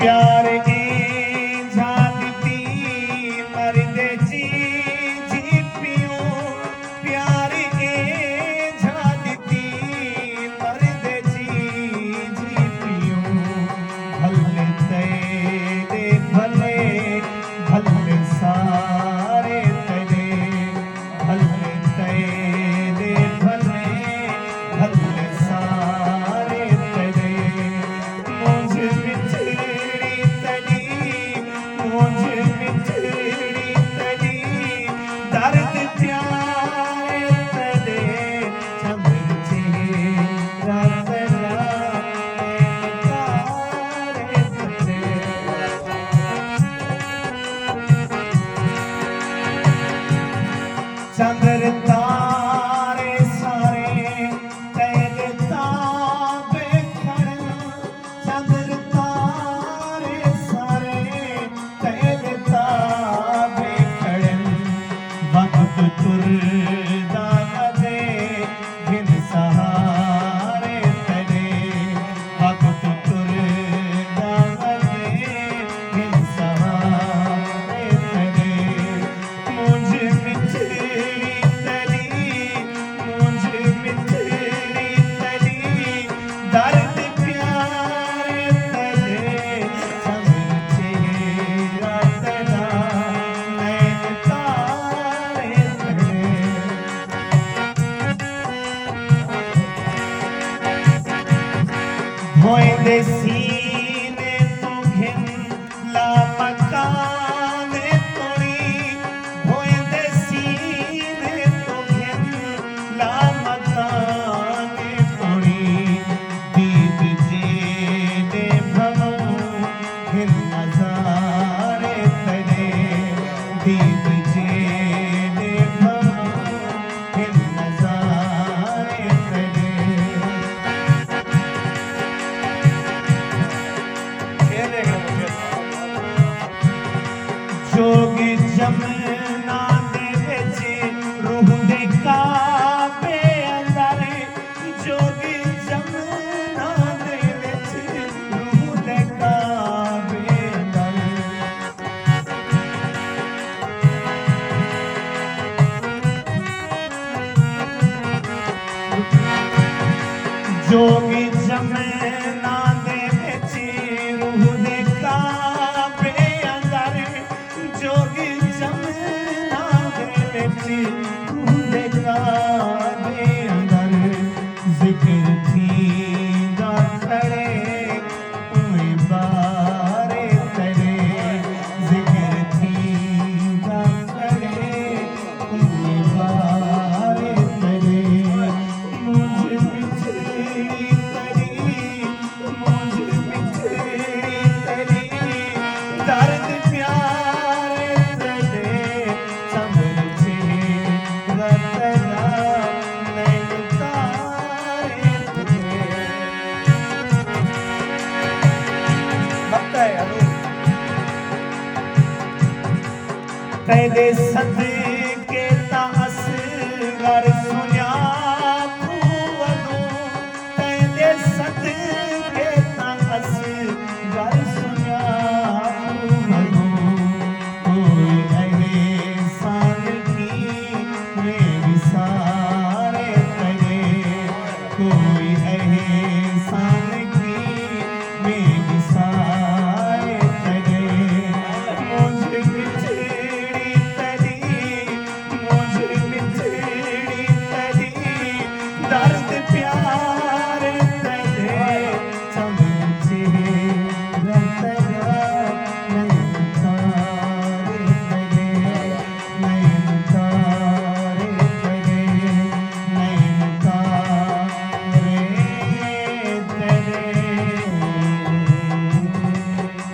प्यार ए झालती मर्दे जी जी पियो प्यार ए झालती मर्दे जी जी पियो भले तेरे भले भले सारे तेरे भले तेरे भले भले सारे तेरे मुझे बिछड़ी तली मुझे बिछड़ी तली दर्द प्यारे तले चमर चेहरा तेरा तारे तेरे चंद्र तारे सारे तेरे ताबे खड़े चंद्र तारे सारे तेरे ताबे खड़े वक्त तुरदा नदे बिन सहारे तेरे वक्त तुरदा नदे बिन सहारे तेरे मुझे बिछड़ी तली मुझे बिछड़ी तली दर्द प्यारे तले चमर चेहरा तेरा नैन तारे तेरे होइंदे सीने तो घिन ला मकाने तोड़ी होइंदे सीने तो घिन ला मकाने तोड़ी दीद जेने भमो घिन नजारे तेरे दीद जेने भमो घिन नजारे तेरे जोगी जमना दे विच रूह दे काबे अंदर जोगी जमना दे विच रूह दे काबे अंदर जोगी जमना दे विच रूह दे काबे अंदर जोगी जमना दे विच रूह दे काबे अंदर जिक्र थींदा खड़े उए बारे तेरे जिक्र थींदा खड़े उए बारे तेरे मुझे बिछड़ी तली मुझे बिछड़ी तली दर्द प्यारे तले चमर चेहरा तेरा नैन तारे तेरे लगता है तेरे सदे